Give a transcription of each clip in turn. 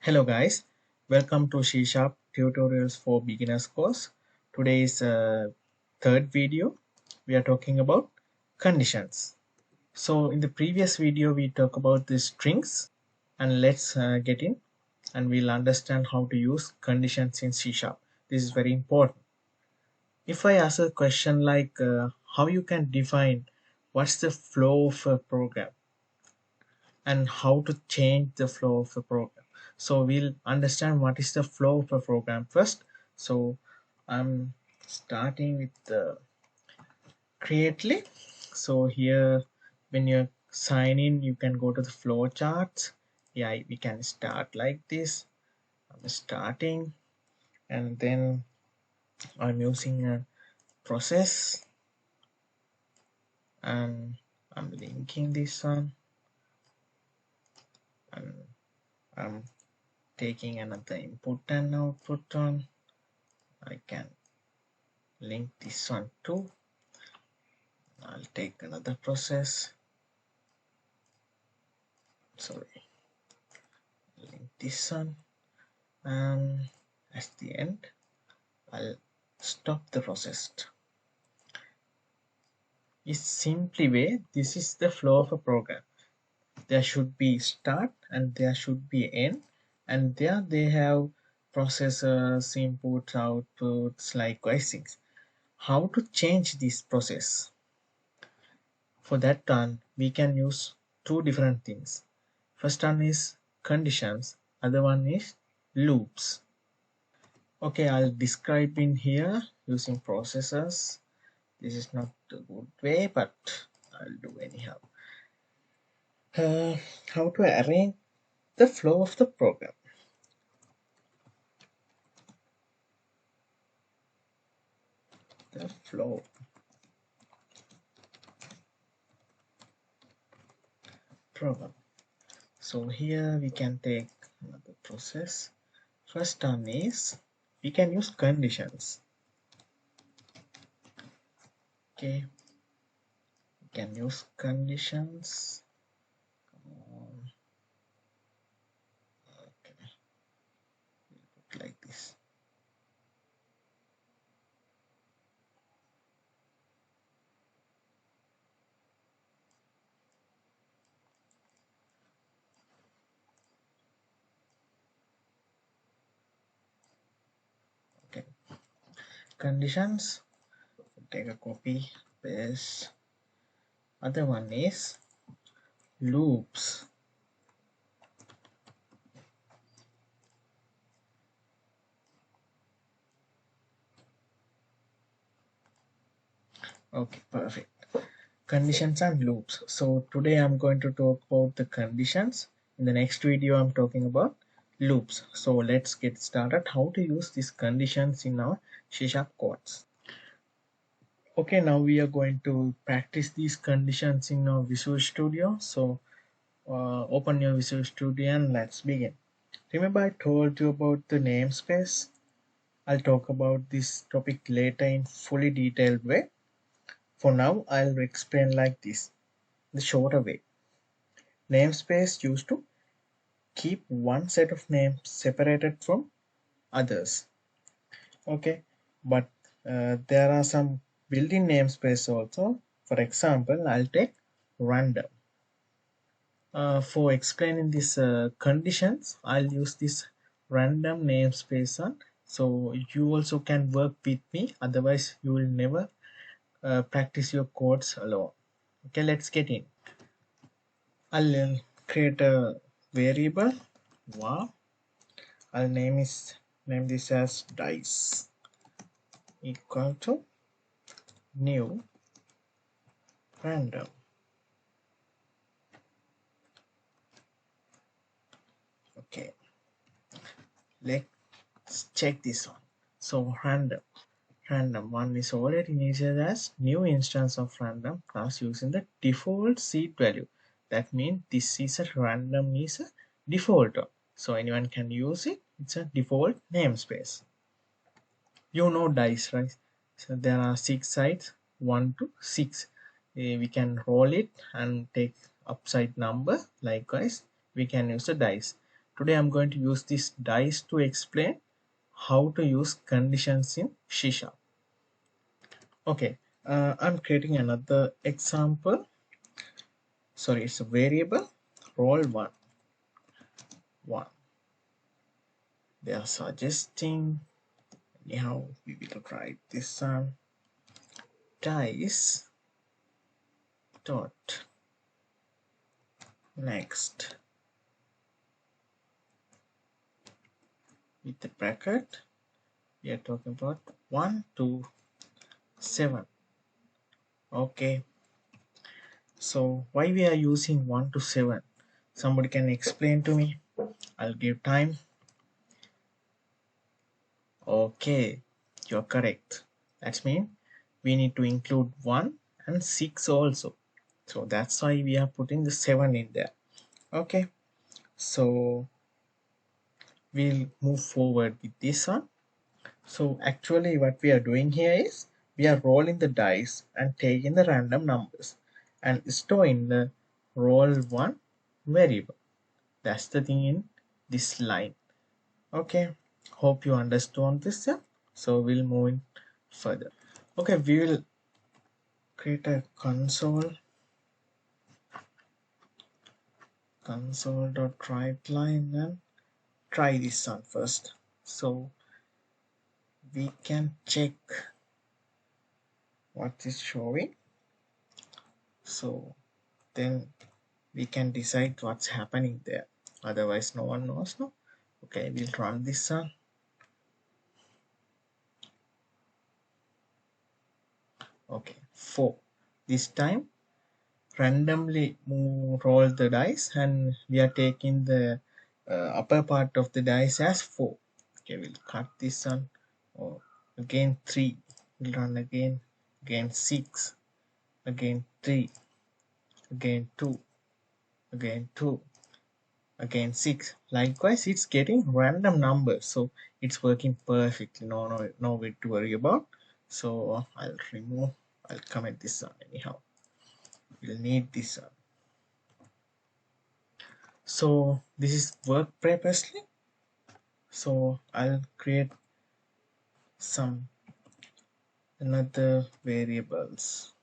Hello guys, welcome to C Sharp Tutorials for Beginners course. Today is third video. We are talking about conditions. So in the previous video we talked about the strings, and let's get in and we'll understand how to use conditions in C Sharp. This is very important. If I ask a question like how you can define what's the flow of a program and how to change the flow of the program. So we'll understand what is the flow of a program first. So I'm starting with the creately. So here when you sign in, you can go to the flow charts. Yeah, we can start like this. I'm starting, and then I'm using a process, and I'm linking this one, and I'm taking another input and output on. I can link this one too. I'll take another process, sorry, link this one, and at the end I'll stop the process. Is simply way this is the flow of a program. There should be start and there should be end, and there they have processors, inputs, outputs, likewise things. How to change this process? For that one we can use two different things. First one is conditions, other one is loops. Okay, I'll describe in here using processors. This is not a good way, but I'll do anyhow. How to arrange the flow of the program. The flow program. So here we can take another process. First one is we can use conditions. Okay, we can use conditions. Okay, like this. Okay, conditions. Take a copy, paste. Other one is loops. Okay, perfect. Conditions and loops. So today I'm going to talk about the conditions. In the next video I'm talking about loops. So let's get started how to use these conditions in our C# codes. Okay, now we are going to practice these conditions in our Visual Studio. So open your Visual Studio and let's begin. Remember I told you about the namespace. I'll talk about this topic later in fully detailed way. For now I'll explain like this, the shorter way. Namespace used to keep one set of names separated from others. Okay, but there are some built-in namespace also. For example, I'll take random. For explaining these conditions, I'll use this random namespace on. So you also can work with me, otherwise you will never practice your codes alone. Okay, let's get in. I'll create a variable var. I'll name this as dice equal to new random. Okay, let's check this one. So random one is already initialized as new instance of random class using the default seed value. That means this is a random is a default one. So anyone can use it. It's a default namespace. You know dice, right? So there are 6 sides, 1 to 6. We can roll it and take upside number. Likewise we can use the dice. today I'm going to use this dice to explain how to use conditions in C#. Okay, I'm creating another example. Sorry, it's a variable roll 1. They are suggesting, anyhow, we will write this one, dice dot next with the bracket. We are talking about 1 to 7. Okay, so why we are using 1 to 7? Somebody can explain to me? I'll give time. Okay, you're correct. That means we need to include 1 and 6 also. So that's why we are putting the 7 in there. Okay, so we'll move forward with this one. So actually what we are doing here is we are rolling the dice and taking the random numbers and storing the roll 1 variable. That's the thing in this line. Okay, hope you understand this. Yeah? So we'll move in further. Okay, we will create a console.writeLine and try this one first. So we can check what is showing. So then we can decide what's happening there. Otherwise, no one knows. No. Okay, we'll run this one. Okay, 4. This time randomly roll the dice and we are taking the upper part of the dice as 4. Okay, we'll cut this one. Oh, again 3. We'll run again 6, again 3, again 2, again 2, again 6. Likewise, it's getting random numbers, so it's working perfectly. No way to worry about. So I'll comment this one anyhow. We'll need this one. So this is work purposely. So I'll create some another variables.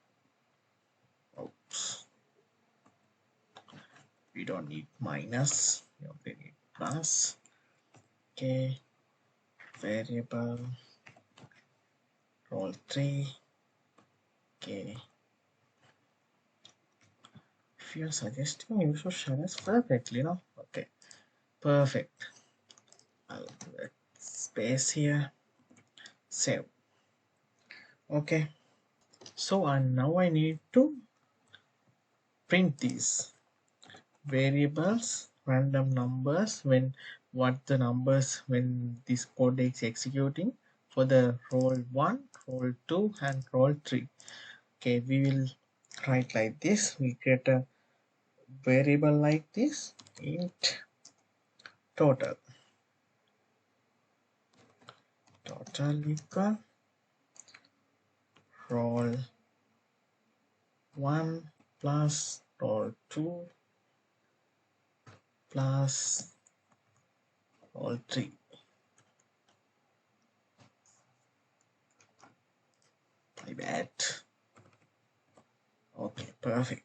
Oops. We don't need minus, we only need plus. Okay, variable roll 3. Okay, if you're suggesting you should share this perfectly, no? Okay, perfect. I'll put space here, save. Okay, so and now I need to print these variables random numbers when this code is executing for the roll 1, roll 2 and roll 3. Okay, we will write like this. We create a variable like this, int total equal roll 1 plus roll 2 plus roll 3. My bad. Okay, perfect.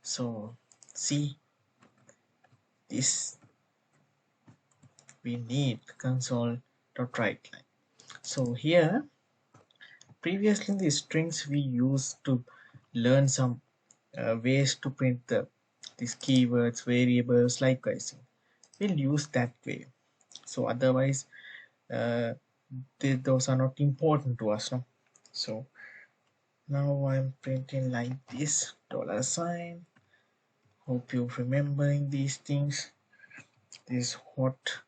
So see, this we need console.writeLine. So here previously the strings we used to learn some ways to print these keywords, variables, likewise we'll use that way. So otherwise those are not important to us, no? So now I'm printing like this $sign. Hope you're remembering these things. This what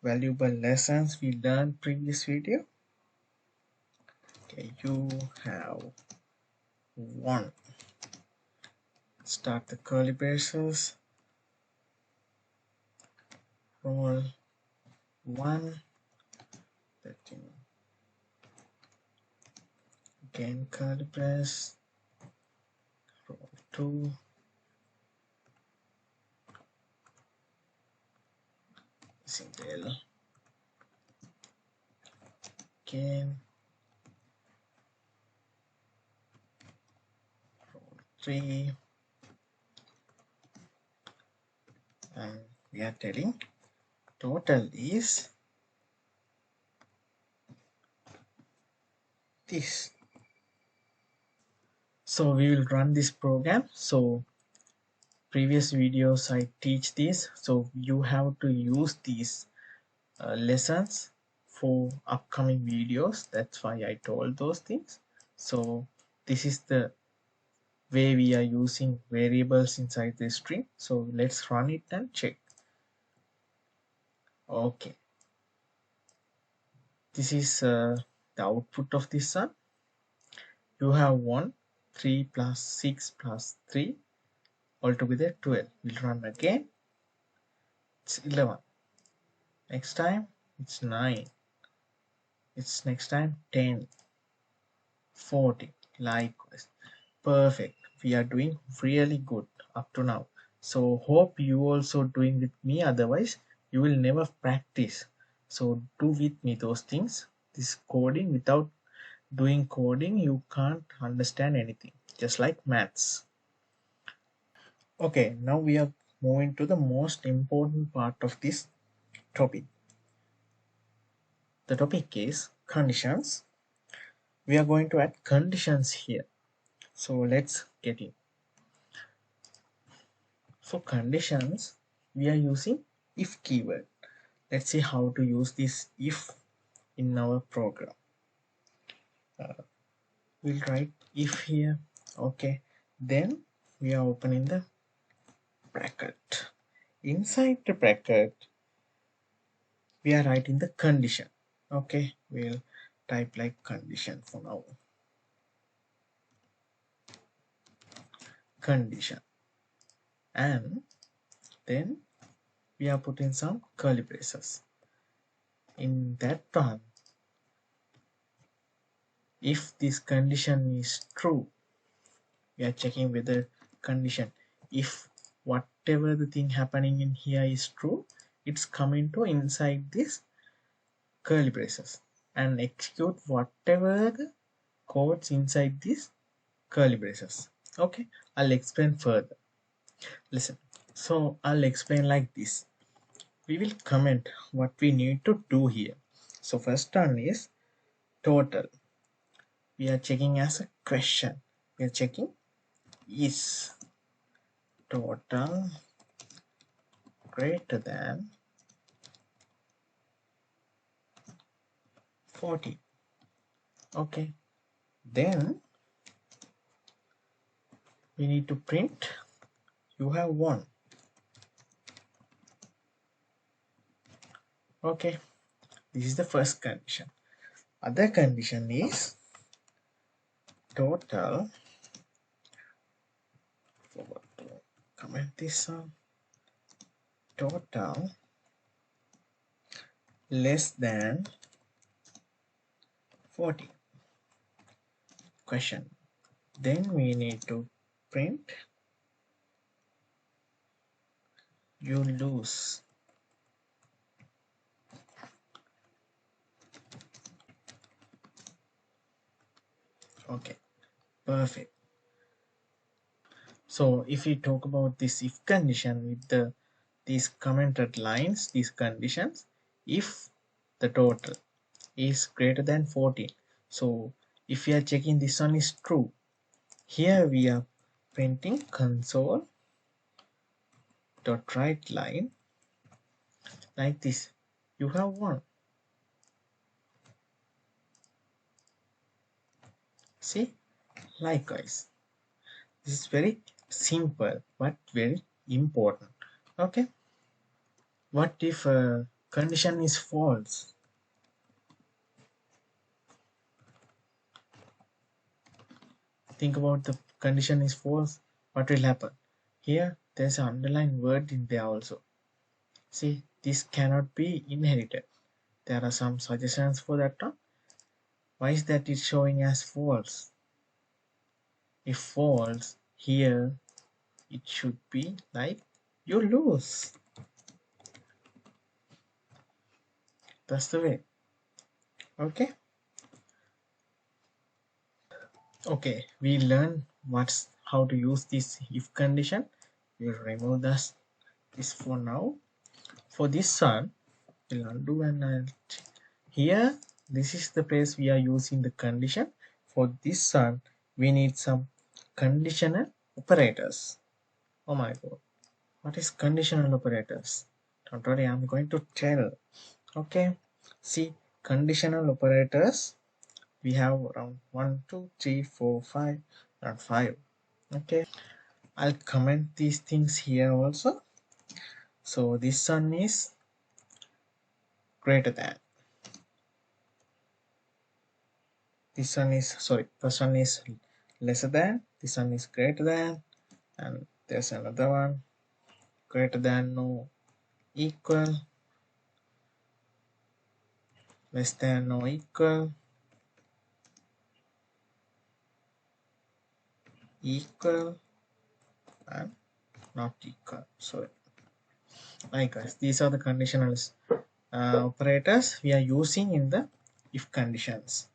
valuable lessons we learned previous video. Okay, you have won. Start the curly braces. Roll 1, 13. Again curly brace. Roll 2. single again, row 3, and we are telling total is this. So we will run this program. So previous videos I teach this, so you have to use these lessons for upcoming videos. That's why I told those things. So this is the way we are using variables inside the string. So let's run it and check. Okay, this is the output of this one. You have 1, 3 plus 6 plus 3, altogether 12. We'll run again. It's 11. Next time it's 9. It's next time 10, 40. Likewise. Perfect. We are doing really good up to now. So hope you also doing with me. Otherwise you will never practice. So do with me those things. This coding, without doing coding you can't understand anything. Just like maths. Okay, now we are moving to the most important part of this topic. The topic is conditions. We are going to add conditions here. So let's get in. For conditions, we are using if keyword. Let's see how to use this if in our program. We'll write if here. Okay, then we are opening the bracket. Inside the bracket, we are writing the condition. Okay, we'll type like condition for now. Condition. And then we are putting some curly braces. In that one, if this condition is true, we are checking whether condition, if whatever the thing happening in here is true, it's coming to inside this curly braces and execute whatever the codes inside this curly braces. Okay, I'll explain further. Listen, so I'll explain like this. We will comment what we need to do here. So first one is total. We are checking as a question. We are checking is total greater than 40. Okay, then we need to print you have 1. Okay, this is the first condition. Other condition is total, forgot to comment this one, total less than 40. Question. Then we need to print you lose. Okay, perfect. So if we talk about this if condition with these commented lines, these conditions, if the total is greater than 14, so if we are checking this one is true, here we are printing console dot write line like this, you have 1. See, likewise, this is very simple but very important. Okay, what if condition is false? Think about the condition is false, what will happen? Here there's an underlined word in there also. See, this cannot be inherited. There are some suggestions for that one. Why is that it's showing as false? If false, here it should be like you lose. That's the way. Okay. Okay, we learn how to use this if condition. We'll remove this for now. For this one, we'll undo and here this is the place we are using the condition. For this one, we need some conditional operators. Oh my god, what is conditional operators? Don't worry, I'm going to tell. Okay, see, conditional operators, we have around 1 2 3 4 5 and 5. Okay, I'll comment these things here also. So this one is greater than, this one is, sorry, this one is lesser than, this one is greater than, and there's another one, greater than, no, equal, less than, no, equal, equal, and not equal. So like guys, these are the conditional operators we are using in the if conditions.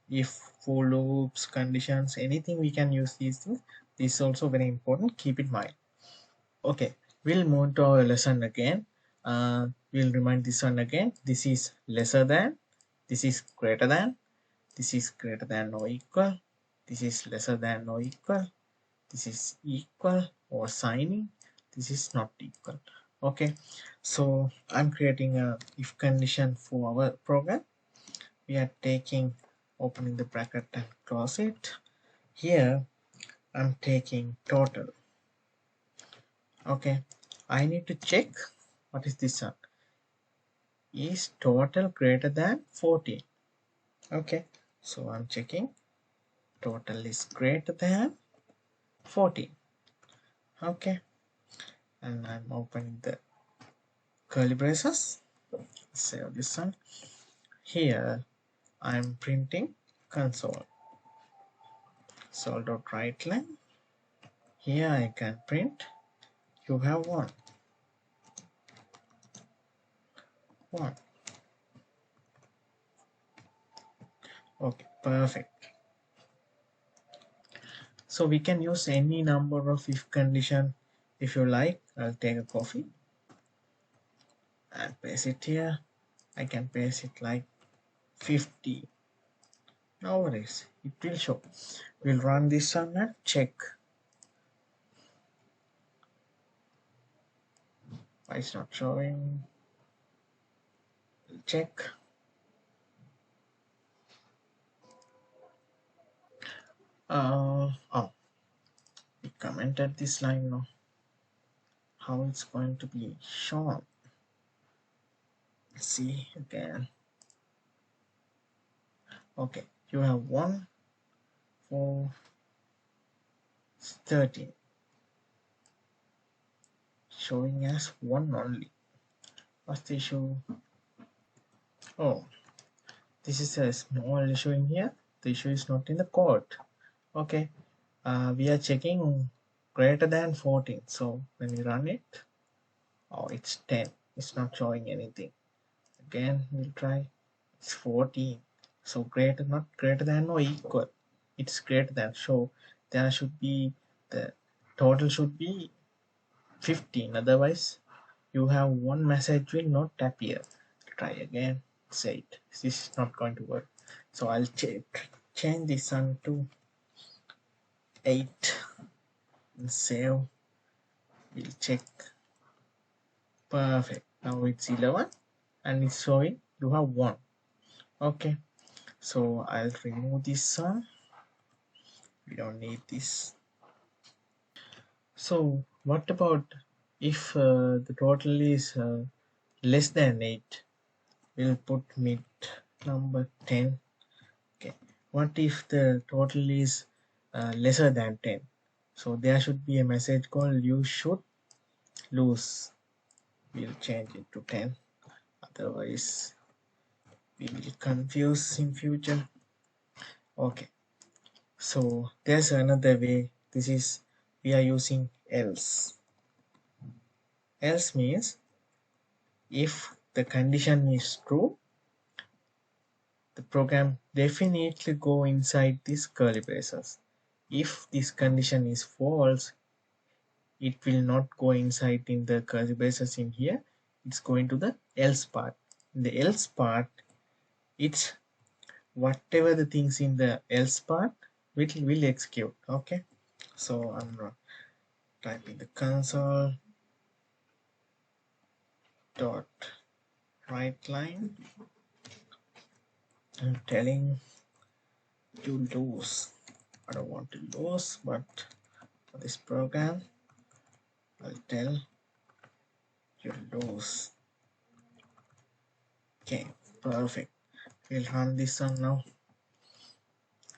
If, for loops, conditions, anything we can use these things. This is also very important, keep in mind. Okay, we'll move to our lesson again. We'll remind this one again. This is lesser than, this is greater than, this is greater than or equal, this is lesser than or equal, this is equal or signing, this is not equal. Okay, so I'm creating a if condition for our program. We are taking, opening the bracket and close it. Here I'm taking total. Okay, I need to check what is this one. Is total greater than 14? Okay, so I'm checking total is greater than 14. Okay, and I'm opening the curly braces. Save this one. Here I'm printing console. Console.writeLine. Here I can print you have one. Okay, perfect. So we can use any number of if condition. If you like, I'll take a coffee and paste it here. I can paste it like 50. No worries, it will show. We'll run this one and check. Why it's not showing? We'll check. Oh, we commented this line now. How it's going to be shown? Let's see again. Okay, you have 1 4 13 showing as 1 only. What's the issue? Oh, this is a small issue in here. The issue is not in the code. Okay, we are checking greater than 14. So when we run it, oh, it's 10. It's not showing anything. Again, we'll try. It's 14. So greater, not greater than or equal. It's greater than. So there should be, the total should be 15. Otherwise, you have one message will not appear. Try again. Say it. This is not going to work. So I'll change this one to 8 and save. We'll check. Perfect. Now it's 11 and it's showing you have 1. Okay, so I'll remove this one. We don't need this. So what about if the total is less than 8? We'll put mid number 10. Okay, what if the total is lesser than 10? So there should be a message called you should lose. We'll change it to 10, otherwise we will confuse in future. Okay, so there's another way. This is, we are using else. Else means if the condition is true, the program definitely go inside these curly braces. If this condition is false, it will not go inside in the curly braces in here. It's going to the else part. In the else part, it's whatever the things in the else part will execute. Okay, so I'm typing the console dot write line. I'm telling you lose. I don't want to lose, but for this program, I'll tell you lose. Okay, perfect. We'll run this one now.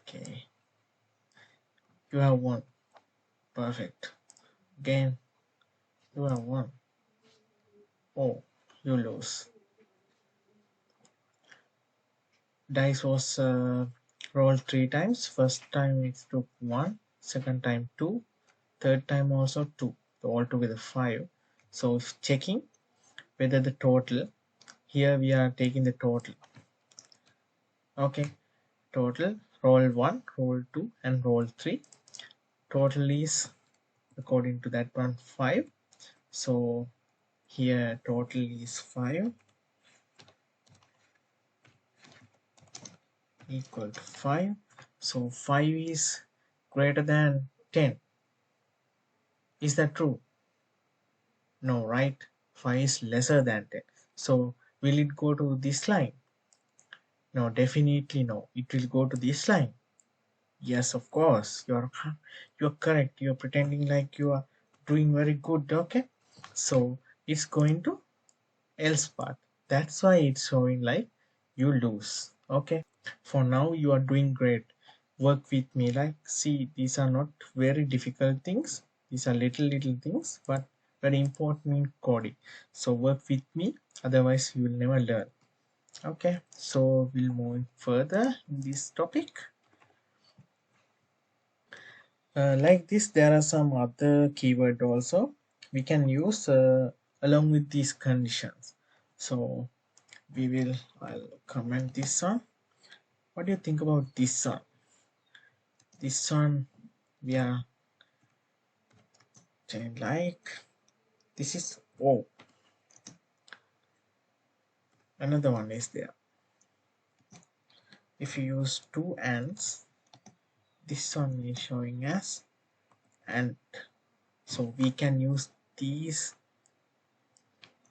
Okay, you have won. Perfect. Again, you have won. Oh, you lose. Dice was rolled 3 times. First time it took 1, second time 2, third time also 2. So altogether 5. So if checking whether the total, here we are taking the total. Okay, total roll 1, roll 2 and roll 3. Total is according to that one 5. So here total is 5 equal to 5. So 5 is greater than 10. Is that true? No, right? 5 is lesser than 10. So will it go to this line? No, definitely no. It will go to this line. Yes, of course. You're correct. You're pretending like you are doing very good. Okay. So it's going to else part. That's why it's showing like you lose. Okay. For now you are doing great. Work with me. Like, see, these are not very difficult things. These are little things, but very important in coding. So work with me. Otherwise you will never learn. Okay. So we'll move further in this topic. Like this, there are some other keyword also we can use along with these conditions. So I'll comment this one. What do you think about this one? This one we are saying like this is another one is there. If you use two ands, this one is showing as and. So we can use these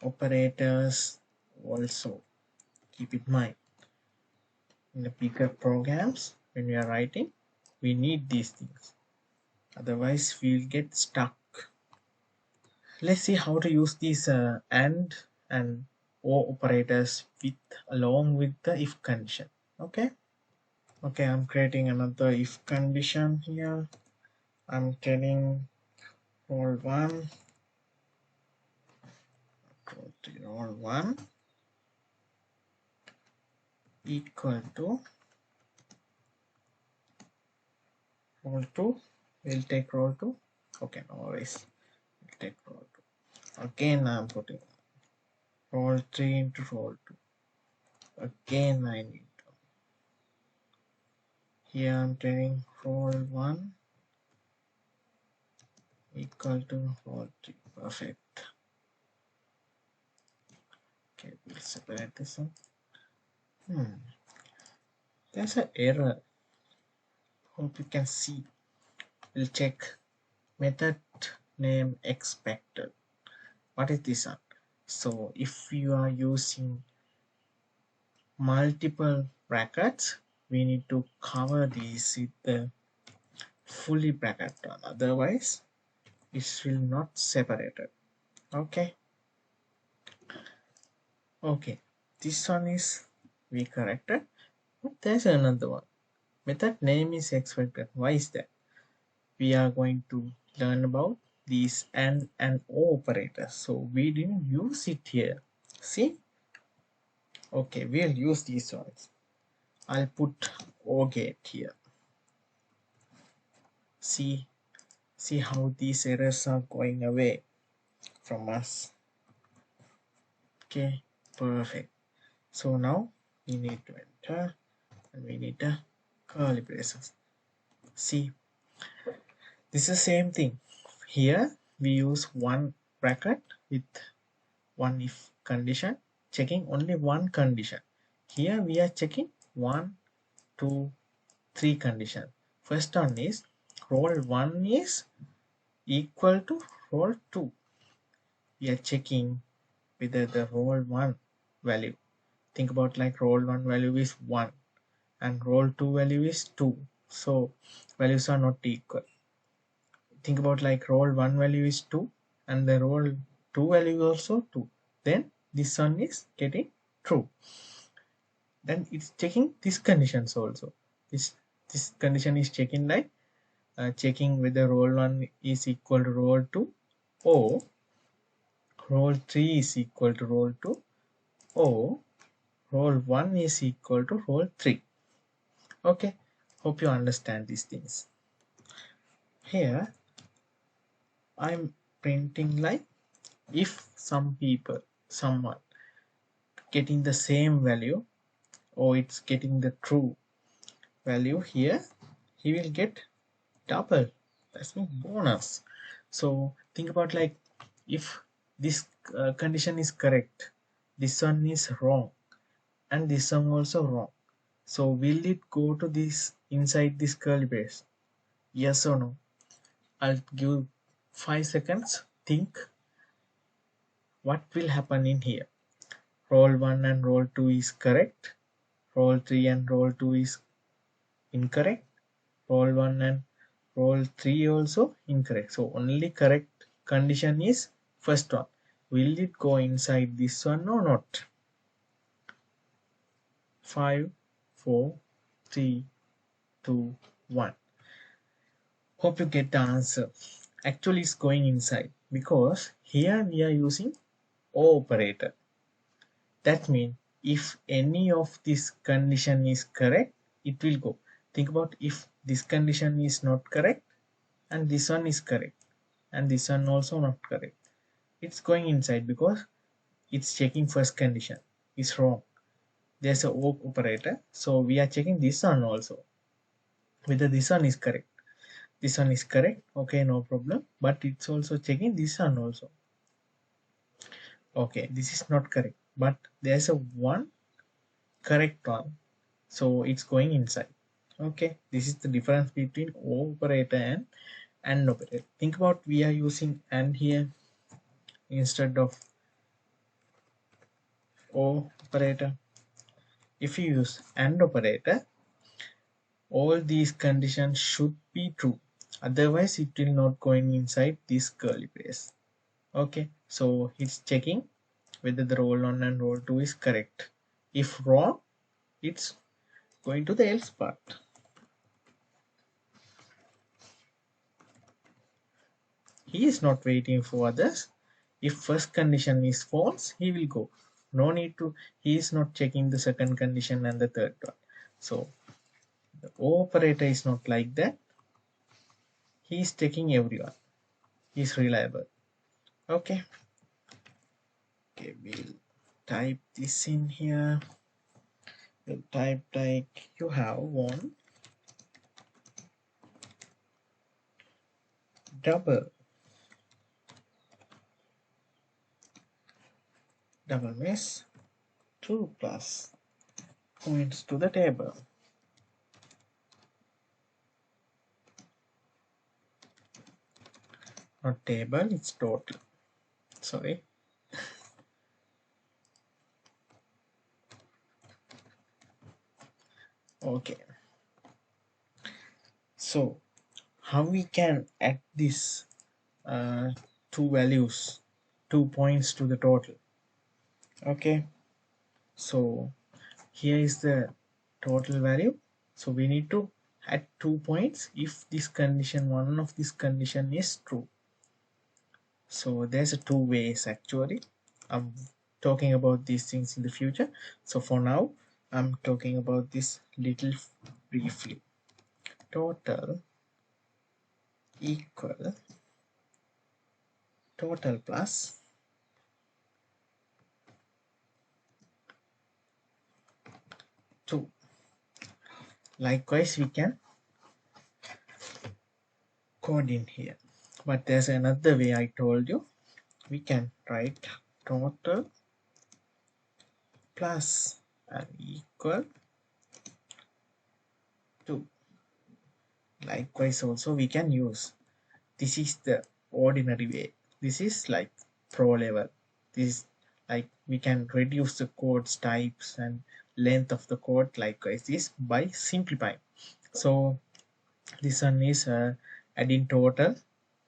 operators also. Keep in mind. In the bigger programs, when we are writing, we need these things. Otherwise, we'll get stuck. Let's see how to use these and or operators along with the if condition. Okay. Okay, I'm creating another if condition here. I'm telling roll 1, roll 1 equal to roll 2. We'll take roll 2. Okay, no worries. We'll take roll 2. Again, I'm putting roll 3 into roll 2. Again, I need to. Here I'm telling roll 1 equal to roll 3. Perfect. Okay, we'll separate this one. There's an error. Hope you can see. We'll check method name expected. What is this one? So if you are using multiple brackets, we need to cover these with the fully bracket one. Otherwise, it will not separate it. Okay. Okay. This one is we corrected. But there's another one. Method name is expected. Why is that? We are going to learn about these and O operators. So we didn't use it here. See? Okay, we'll use these ones. I'll put O gate here. See how these errors are going away from us. Okay, perfect. So now we need to enter and we need a curly braces. See, this is the same thing. Here we use one bracket with one if condition, checking only one condition. Here we are checking 1, 2, 3 condition. First one is roll 1 is equal to roll 2. We are checking whether the roll 1 value. Think about like roll 1 value is 1 and roll 2 value is 2. So values are not equal. Think about like roll 1 value is 2 and the roll 2 value is also 2. Then this one is getting true. Then it's checking these conditions also. This condition is checking like checking whether roll 1 is equal to roll 2 or roll 3 is equal to roll 2 or roll 1 is equal to roll 3. Okay, hope you understand these things. Here I'm printing like if someone getting the same value or it's getting the true value, here he will get double. That's mean bonus. So think about like if this condition is correct, this one is wrong and this one also wrong. So will it go to this inside this curly brace? Yes or no? I'll give 5 seconds. Think what will happen in here. Roll 1 and roll 2 is correct. Roll 3 and roll 2 is incorrect. Roll 1 and roll 3 also incorrect. So only correct condition is first one. Will it go inside this one or not? 5, 4, 3, 2, 1. Hope you get the answer. Actually it's going inside because here we are using O operator. That means if any of this condition is correct, it will go. Think about if this condition is not correct and this one is correct and this one also not correct. It's going inside because it's checking first condition. It's wrong. There's a O operator. So we are checking this one also. Whether this one is correct. This one is correct. Okay, no problem. But it's also checking this one also. Okay, this is not correct. But there's a one correct one. So it's going inside. Okay, this is the difference between O operator and AND operator. Think about we are using AND here instead of O operator. If you use AND operator, all these conditions should be true. Otherwise, it will not going inside this curly brace. Okay, so it's checking whether the roll 1 and roll 2 is correct. If wrong, it's going to the else part. He is not waiting for others. If first condition is false, he will go. No need to, he is not checking the second condition and the third one. So the O operator is not like that. He is checking everyone. He is reliable. Okay. Okay, we'll type this in here. We'll type like you have one double means 2 plus points to the table. Not table, it's total. Sorry. Okay. So how we can add this two values, 2 points to the total? Okay. So here is the total value. So we need to add 2 points if this condition, one of this condition is true. So there's a two ways actually. I'm talking about these things in the future. So for now, I'm talking about this little briefly. Total equal total plus two. Likewise, we can code in here, but there's another way. I told you we can write total plus and equal to. Likewise also we can use, this is the ordinary way, this is like pro level, this is like we can reduce the code's types and length of the code likewise this by simplifying. So this one is adding total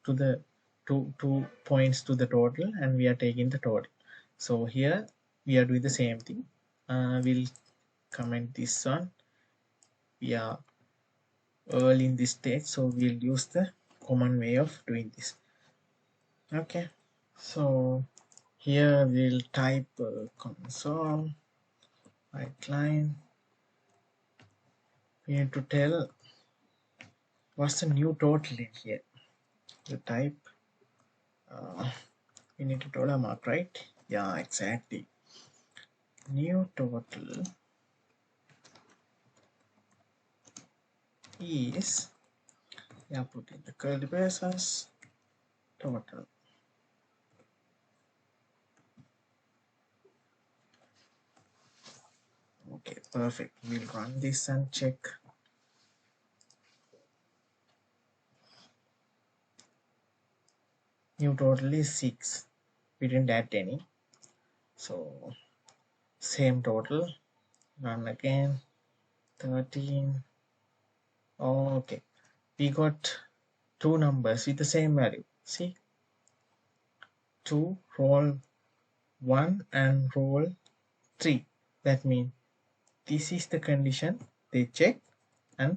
to the two points to the total, and we are taking the total. So here we are doing the same thing. We'll comment this one. We are early in this stage, so we'll use the common way of doing this. Okay, so here we'll type console right line. We need to tell what's the new total in here. The type we need a dollar mark, right? Yeah, exactly. New total is, yeah, put in the curly braces, total. Okay, perfect. We'll run this and check. New total is 6. We didn't add any. So same total. Run again. 13. Okay. We got two numbers with the same value. See? 2 roll 1 and roll 3. That means this is the condition they check, and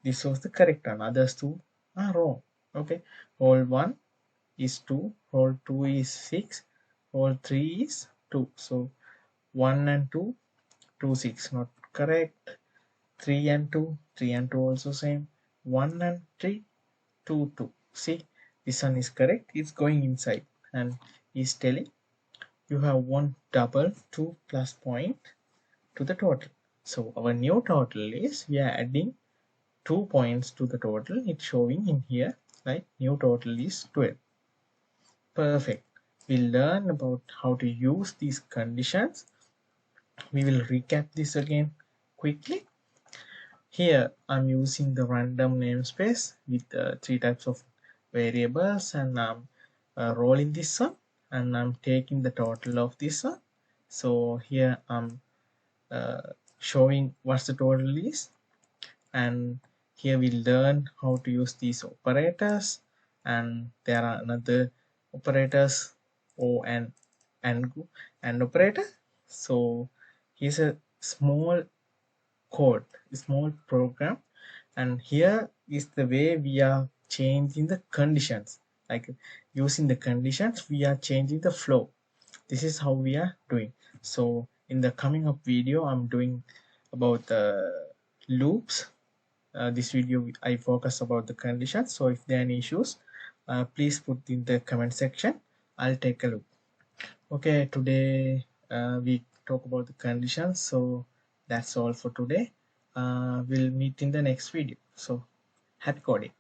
this was the correct one. Others two are wrong. Okay. Roll 1 is 2, roll 2 is 6, roll 3 is 2. So 1 and 2, 2, 6 not correct. 3 and 2, 3 and 2 also same. 1 and 3, 2, 2. See, this one is correct. It's going inside and is telling you have one double 2 plus point to the total. So our new total is, we are adding 2 points to the total. It's showing in here like new total is 12. Perfect. We'll learn about how to use these conditions. We will recap this again quickly. Here I'm using the random namespace with 3 types of variables, and I'm rolling this one, and I'm taking the total of this one. So here I'm showing what the total is, and here we learn how to use these operators, and there are another operators, O and and operator. So here's a small code, a small program, and here is the way we are changing the conditions. Like using the conditions, we are changing the flow. This is how we are doing. So in the coming up video, I'm doing about the loops. This video I focus about the conditions. So if there are any issues, please put in the comment section. I'll take a look. Okay, today we talk about the conditions. So that's all for today. We'll meet in the next video. So happy coding.